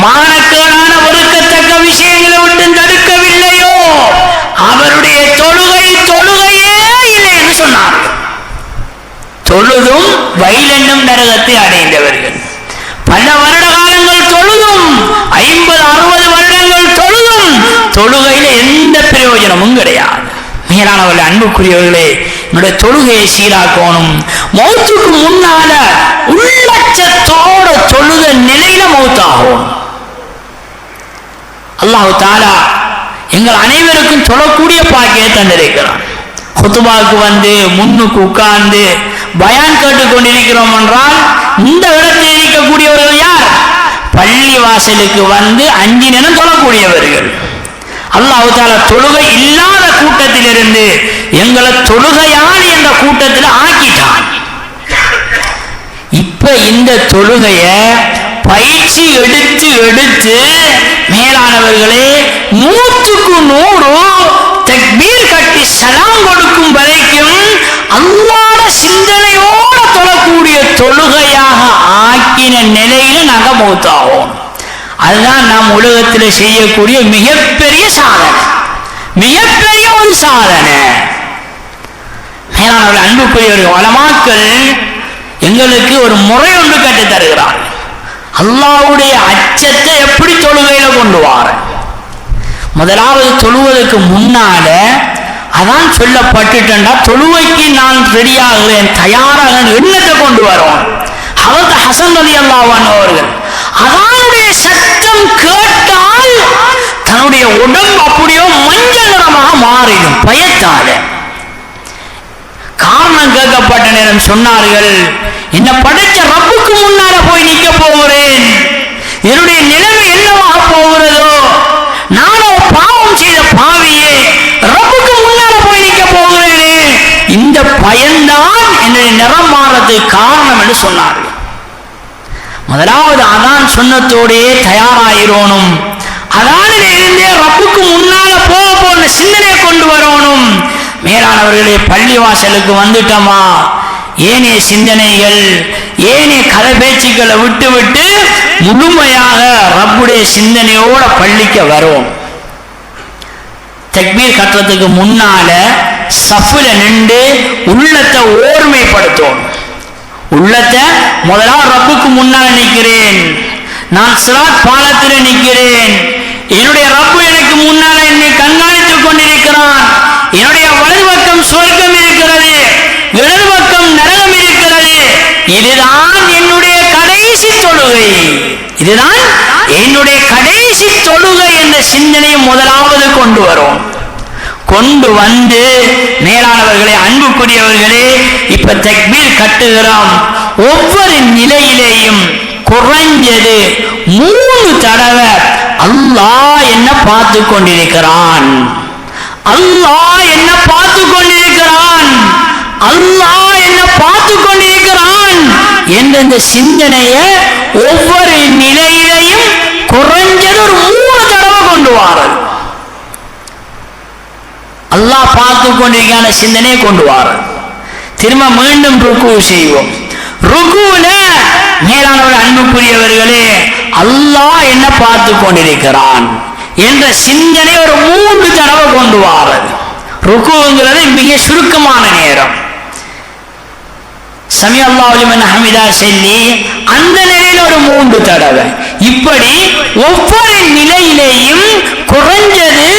மானக்கேடான வெறுக்கத்தக்க விஷயங்களை விட்டு தடுக்கவில்லையோ அவருடைய தொழுகையே இல்லை என்று சொன்னார்கள். தொழுதும் வயலென்னும் நரகத்தை அடைந்தவர்கள். பல வருட காலங்கள் தொழுதும், 50-60 வருடங்கள் தொழுதும் தொழுகையில எந்த பிரயோஜனமும் கிடையாது. மேலானவர்களே, அன்புக்குரியவர்களே, என்னுடைய தொழுகையை சீராக்கணும். மௌத்துக்கு முன்னால உள்ளட்சத்தோட தொழுத நிலையில மௌத்தாகும். அல்லாஹ் தஆலா எங்கள் அனைவருக்கும் தொழக்கூடிய பாக்கியத்தை தந்திருக்கிறான். குத்துபாவுக்கு வந்து முன்னுக்கு உட்கார்ந்து பயான் கேட்டுக் கொண்டிருக்கிறோம் என்றால் இந்த இடத்தில் இருக்கக்கூடியவர்கள் யார்? பள்ளி வாசலுக்கு வந்து 5 நேரம் தொழக்கூடியவர்கள். அல்லாஹ் தஆலா தொழுகை இல்லாத கூட்டத்திலிருந்து எங்களை தொழுகையாளி என்ற கூட்டத்தில் ஆக்கிட்டான். இப்ப இந்த தொழுகைய பயிற்சி எடுத்து மேலானவர்களே, 100க்கு 100 தக்பீர் கட்டி சலாம் கொடுக்கும் வரைக்கும் அல்லாஹ்வுடைய சிந்தனையோட தொழக்கூடிய தொழுகையாக ஆக்கின நிலையில நாங்க மௌத்தாவோம். அதுதான் நாம் உலகத்தில் செய்யக்கூடிய மிகப்பெரிய சாதனை, மிகப்பெரிய ஒரு சாதனை. மேலானவர்கள், அன்புக்குரியவர்கள், உலமாக்கள் எங்களுக்கு ஒரு முறை ஒன்று கற்றுத் தருகிறார்கள். அல்லாஹ்வுடைய அச்சத்தை எப்படி தொழுகையில கொண்டு வார. முதலாவது தொழுவதற்கு முன்னால அதான் சொல்லப்பட்டுட்டா தொழுவைக்கு நான் ரெடியாகிறேன், தயாராக எண்ணத்தை கொண்டு வரோம். ஹஜ்ரத் ஹஸன் ரலியல்லாஹு அன்ஹு அவர்கள் அதானுடைய சத்தம் கேட்டால் தன்னுடைய உடம்பு அப்படியோ மஞ்சள் நிறமாக மாறிடும் பயத்தால. காரணம் கேட்கப்பட்ட நேரம் சொன்னார்கள், என்ன படைச்ச ரப்புக்கு முன்னால போய் நிற்க போகிறேன், என்னுடைய நிலைமை என்னவாக போகிறதோ, நானோ பாவம் செய்த பாவியே, ரப்புக்கு முன்னால போய் நிற்க போகிறேனே, இந்த பயன்தான் என்னுடைய நிறம் மாறதுக்கு காரணம் என்று சொன்னார்கள். முதலாவது அதான் சொன்னத்தோடே தயாராயிரோனும், அதானில இருந்தே ரப்புக்கு முன்னால போன சிந்தனை கொண்டு வரணும். மேலானவர்களே, பள்ளி வாசலுக்கு வந்துட்டோமா, ஏனைய சிந்தனைகள் ஏனைய கதை பேச்சுக்களை விட்டு விட்டு முழுமையாக ரப்புடைய சிந்தனையோட பள்ளிக்கு வரும். தக்பீர் கட்டுறதுக்கு முன்னால சஃப்ல நின்று உள்ளத்தை ஓர்மைப்படுத்தும். உள்ளத்தை முதலாவது ரப்புக்கு முன்னால நிற்கிறேன், நான் சிராத் பாலத்தில் நிற்கிறேன், என்னுடைய ரப்பு எனக்கு முன்னால என்னை கண்காணித்துக் கொண்டிருக்கிறான், என்னுடைய வலது பக்கம் சொர்க்கம் இதுதான் என்னுடைய கடைசி தொழுகை என்ற சிந்தனையை முதலாவது கொண்டு வரும். கொண்டு வந்து மேலானவர்களே, அன்புக்குரியவர்களே, இப்ப தக்பீர் கட்டுகிறோம். ஒவ்வொரு நிலையிலேயும் குறைஞ்சது 3 தடவை அல்லாஹ் என்ன பார்த்து கொண்டிருக்கிறான், அல்லாஹ் என்ன பார்த்து கொண்டிருக்கிறான், அல்லாஹ் என்ன பார்த்து கொண்டிருக்கிறான் என்ற இந்த சிந்தனையை ஒவ்வொரு நிலையிலையும் குறைஞ்சது ஒரு 3 தடவை கொண்டு வாரது. அல்லாஹ் பார்த்து கொண்டிருக்கான சிந்தனையை கொண்டு வாரது. திரும்ப மீண்டும் ருக்கு செய்வோம். ருக்குல மேலானவர்கள், அன்புக்குரியவர்களே, அல்லாஹ் என்ன பார்த்து கொண்டிருக்கிறான் என்ற சிந்தனை ஒரு 3 தடவை கொண்டு வாரது. ருக்குங்கிறது மிக சுருக்கமான நேரம். சமி அல்லாஹு லிமன் ஹமிதா சொல்லி அந்த நிலையில் ஒரு 3 தடவை. இப்படி ஒவ்வொரு நிலையிலேயும் குறைஞ்சது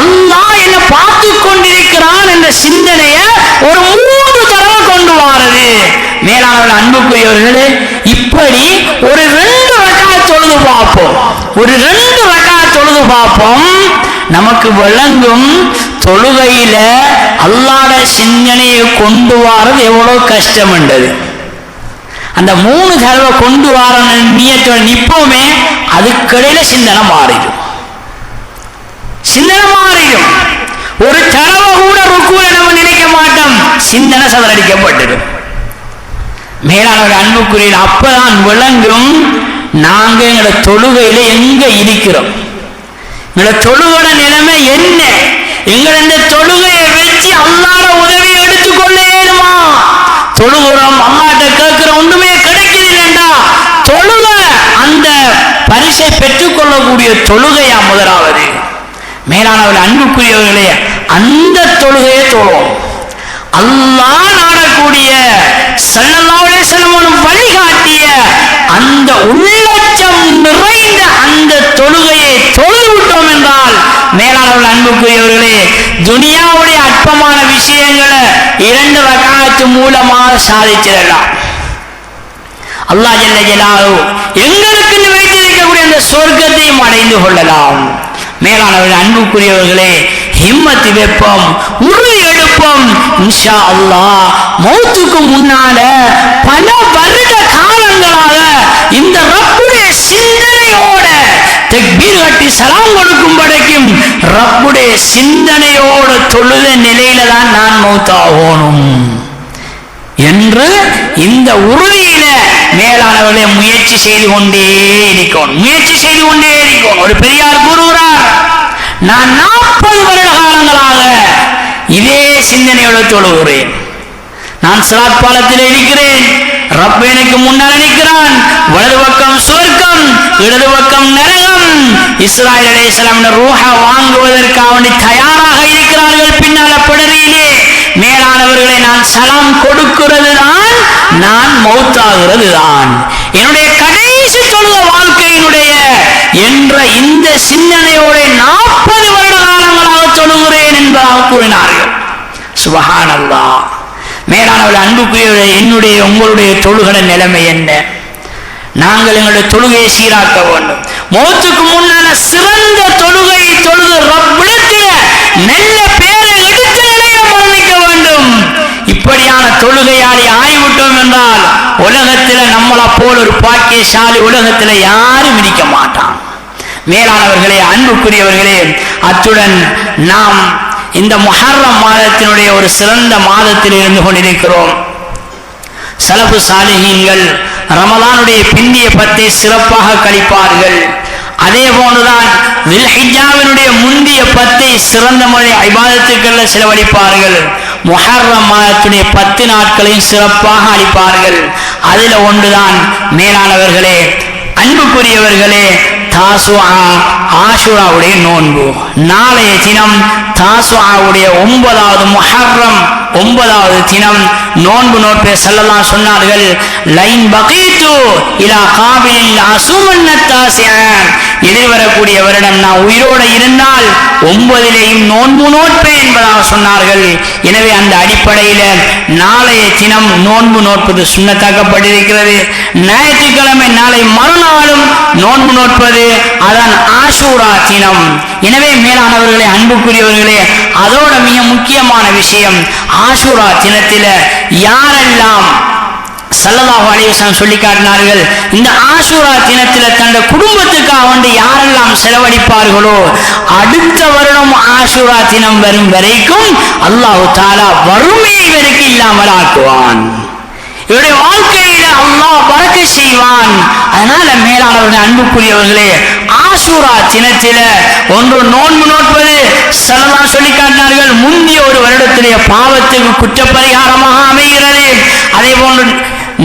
அல்லாஹ் என்ன பார்த்து கொண்டிருக்கிறான் என்ற சிந்தனையை ஒரு 3 தடவை கொண்டு வாரது. மேலானவர்கள், அன்புக்குரியவர்களே, இப்படி ஒரு 2 ரக்காத் தொழுது பார்ப்போம். ஒரு 2 ரக்காத் தொழுது பார்ப்போம். நமக்கு விளங்கும் தொழுகையில அல்லாஹ்ட சிந்தனையை கொண்டு வாரது எவ்வளவு கஷ்டம் என்றது. அந்த 3 தடவை கொண்டு வர நியத்தோட நிப்போமே, அதுக்கிடையில சிந்தனை மாறிடும். சிந்தனை மாறிடும். ஒரு தடவை கூட ருக்குல நம்ம நினைக்க மாட்டோம், சிந்தனை சதறடிக்கப்பட்டுடும். மேலானவர்கள், அன்புக்குரிய, அப்பதான் விளங்கும் நாங்க எங்களோட தொழுகையில எங்க இருக்கிறோம், எங்களோட தொழுகையோட நிலைமை என்ன. எங்களை இந்த தொழுகையை வச்சு அல்லாஹ்ட உதவியை எடுத்துக்கொள்ளேனுமா? தொழுகிறோம், அல்லாஹ்ட்ட கேட்கிற ஒன்றுமே கிடைக்கிறீங்களா? தொழுகை அந்த பரிசை பெற்றுக்கொள்ளக்கூடிய தொழுகையா முதலாவது. மேலானவர்கள், அன்புக்குரியவர்களே, அந்த தொழுகையை தொழுவோம். அல்லாஹ் நாடக்கூடிய ஸல்லல்லாஹு அலைஹி வஸல்லம் வழிகாட்டிய அந்த உள்ளச்சம் நிறைந்த அந்த தொழுகையை தொழுது விட்டோம் என்றால், மேலானவர்கள், அன்புக்குரியவர்களே, துனியாவுடைய அற்பமான விஷயங்களை 2 ரக்காத் மூலமாக சாதிச்சிடலாம். அல்லாஹ் ஜல்ல ஜலாலுஹு எங்களுக்கு வைத்திருக்கக்கூடிய அந்த சொர்க்கத்தையும் அடைந்து கொள்ளலாம். மேலானவர்கள், அன்புக்குரியவர்களே, ஹிம்மத் வெப்பம், உறுதி எடுப்போம். இன்ஷா அல்லாஹ் மௌத்துக்கு முன்னால பல வருட காலங்களாக இந்த ரப்புடைய சிந்தனையோட தக்பீர் கட்டி சலாம் கொடுக்கும் வரைக்கும் ரப்புடைய சிந்தனையோட தொழுத நிலையில தான் நான் மௌத்தாகணும் என்று இந்த உறுதியில மேலானவர்களே முயற்சி செய்து கொண்டே இருக்கணும். முயற்சி செய்து கொண்டே இருக்கணும். ஒரு பெரியார் கூறுகிறார், நான் 40 வருட காலங்களாக இதே சிந்தனையோடு தொழுகிறேன். நான் சிராத் பாலத்தில் இருக்கிறேன், ரப் எனக்கு முன்னால் நிற்கிறான், வலது பக்கம் சுவர்க்கம், இடது பக்கம் நரகம். இஸ்ராயீல் அலைஹிஸ்ஸலாம் ரூஹா வாங்குவதற்காக தயாராக இருக்கிறார்கள் பின்னால பிடரியிலே. மேலானவர்களை, நான் சலாம் கொடுக்கிறது தான், நான் மௌத்தாகிறது தான், என்னுடைய கடைசி தொழுக வாழ்க்கையினுடைய என்ற இந்த சிந்தனையோட 40 வருட காலங்களாக தொழுகிறேன் என்பதாக கூறினார்கள். சுப்ஹானல்லாஹ். மேலானவர்கள், அன்புக்குரியவர்களே, என்னுடைய உங்களுடைய தொழுகை நிலைமை என்ன? நாங்கள் எங்களுடைய தொழுகையை சீராக்க வேண்டும். மௌத்துக்கு முன்னான சிறந்த தொழுகையை தொழுது ரப்பிடத்திலே நல்ல பேரை எடுத்த நிலையை மரணிக்க வேண்டும். இப்படியான தொழுகையாளி ஆகிவிட்டோம் என்றால் உலகத்தில் நம்மளை போல் ஒரு பாக்கியசாலி உலகத்தில் யாரும் இருக்க மாட்டான். மேலானவர்களே, அன்புக்குரியவர்களே, அத்துடன் நாம் இந்த முஹர்ரம் மாதத்தினுடைய ஒரு சிறந்த மாதத்தில் இருந்து கொண்டிருக்கிறோம். சலஃபு சாலிஹீன்கள் ரமலானுடைய பிந்திய 10 சிறப்பாக கழிப்பார்கள். அதே போன்றுதான் தில்ஹிஜ்ஜாவினுடைய முந்திய 10 சிறந்த முறை இபாதத்துக்கள்ல செலவழிப்பார்கள். முஹர்ரம் மாதத்துடைய 10 நாட்களையும் சிறப்பாக அளிப்பார்கள். அதுல ஒன்றுதான் மேலானவர்களே, அன்புக்குரியவர்களே, தாசுஆ, ஆஷுராவுடைய நோன்பு. நாளைய தினம் தாசுஆவுடைய 9வது முஹர்ரம் 9வது தினம் நோன்பு நோற்பே ஸல்லல்லாஹு சொன்னார்கள், லைன் பகீது இலா காபில் அசுமன்ன தாசிஆ, எதிர்வரக்கூடிய வருடம் நான் உயிரோடு இருந்தால் 9லேயும் நோன்பு நோற்பேன் என்பதாக சொன்னார்கள். எனவே அந்த அடிப்படையில் நாளைய தினம் நோன்பு நோற்பது சுன்னத்தாக்கப்பட்டிருக்கிறது. ஞாயிற்றுக்கிழமை நாளை மறுநாளும் நோன்பு நோட்பது அதான் ஆஷூரா தினம். எனவே மேலானவர்களே, அன்புக்குரியவர்களே, அதோட மிக முக்கியமான விஷயம், ஆஷூரா தினத்தில் யாரெல்லாம் ஸல்லல்லாஹு அலைஹி வஸல்லம் சொல்லி காட்டினார்கள், இந்த ஆஷூரா தினத்தில் தன்னுடைய குடும்பத்துக்காக வேண்டி யாரெல்லாம் செலவழிப்பார்களோ அடுத்த வருடம் ஆஷூரா தினம் வரும் வரைக்கும் அல்லாஹ் தஆலா வறுமையை வரைக்கும் இல்லாமல் ஆக்குவான். இவருடைய வாழ்க்கையில அல்லாஹ் பரக்கத் செய்வான். அதனால மேலானவர்களே, அன்புக்குரியவர்களே, ஆஷூரா தினத்தில ஒன்று நோன்பு நோட்பது ஸல்லல்லாஹு சொல்லி காட்டினார்கள், முந்தைய ஒரு வருடத்திலே பாவத்துக்கு குற்றப்பரிகாரமாக அமைகிறது. அதே போன்று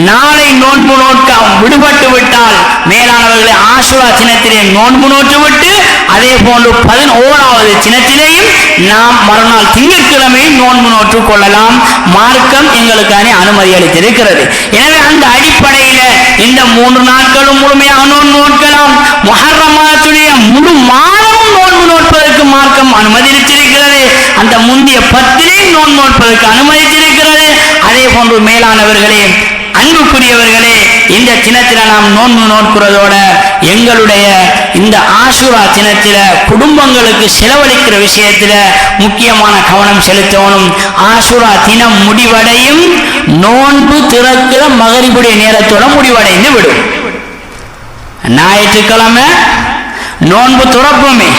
நாளை நோன்பு நோட்க விடுபட்டு விட்டால் மேலானவர்களை ஆஷூரா தினத்திலே நோன்பு நோட்டு விட்டு அதே போன்று 11வது தினத்திலேயும் நாம் மறுநாள் திங்கட்கிழமை நோன்பு நோற்றுக் கொள்ளலாம். மார்க்கம் எங்களுக்கு அனுமதி அளித்திருக்கிறது. எனவே அந்த அடிப்படையில இந்த 3 நாட்களும் முழுமையாக நோன்பு நோட்கலாம். முஹர்ரமாத்துடைய முழு மாதமும் நோன்பு நோட்பதற்கு மார்க்கம் அனுமதித்திருக்கிறது. அந்த முந்தைய 10லேயும் நோன்பு நோட்பதற்கு அனுமதித்திருக்கிறது. அதே போன்று மேலானவர்களே, அன்புக்குரியவர்களே, இந்த தினத்தில் நாம் நோன்பு நோட்கிறதோட எங்களுடைய இந்த ஆஷூரா தினத்தில் குடும்பங்களுக்கு செலவழிக்கிற விஷயத்தில் முக்கியமான கவனம் செலுத்தணும். ஆஷூரா தினம் முடிவடையும் நோன்பு திறக்கிற மகரிபுடைய நேரத்தோட முடிவடைந்து விடும். ஞாயிற்றுக்கிழமை நோன்பு துறப்புமே,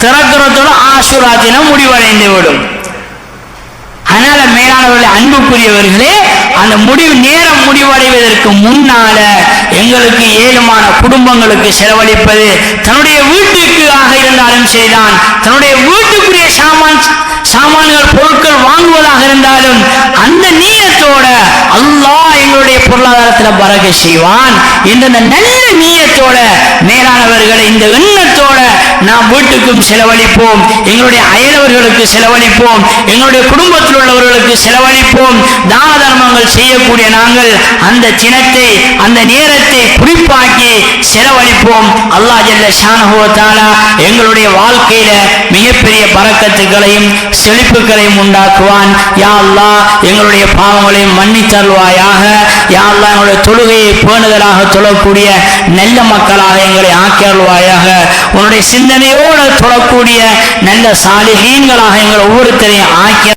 திறக்கிறதோட ஆஷூரா தினம் முடிவடைந்து விடும். அதனால மேலானவர்களே, அன்புக்குரியவர்களே, அந்த நேரம் முடிவடைவதற்கு முன்னால எங்களுக்கு ஏழுமான குடும்பங்களுக்கு செலவழிப்பது, தன்னுடைய வீட்டுக்கு ஆக இருந்தாலும் செய்தான், தன்னுடைய வீட்டுக்குரிய சாமான்கள் பொருட்கள் வாங்குவதாக இருந்தாலும் அந்த நீயத்தோட அல்லாஹ் எங்களுடைய பொருளாதாரத்தில் பரக்கத் செய்வான் என்ற நல்ல நீயத்தோட மேலானவர்களை இந்த எண்ணத்தோட நாம் வீட்டுக்கும் செலவழிப்போம், எங்களுடைய அயலவர்களுக்கு செலவழிப்போம், எங்களுடைய குடும்பத்தில் உள்ளவர்களுக்கு செலவழிப்போம். தான தர்மங்கள் செய்யக்கூடிய நாங்கள் அந்த தினத்தை அந்த நேரத்தை குறிப்பாக்கி செலவழிப்போம். அல்லாஹ் ஜல்ல ஷானஹு வ தஆலா எங்களுடைய வாழ்க்கையில மிகப்பெரிய பரக்கத்துகளையும் செழிப்புகளையும் உண்டாக்குவான். யா அல்லாஹ் எங்களுடைய பாவங்களை மன்னித்தருள்வாயாக. யா அல்லாஹ் எங்களுடைய தொழுகையை பேணுதலாக தொழக்கூடிய நல்ல மக்களாக எங்களை ஆக்கியருள்வாயாக. உன்னுடைய சிந்தனையோடு தொழக்கூடிய நல்ல சாலிஹீன்களாக எங்கள் ஒவ்வொருத்தரையும் ஆக்கிய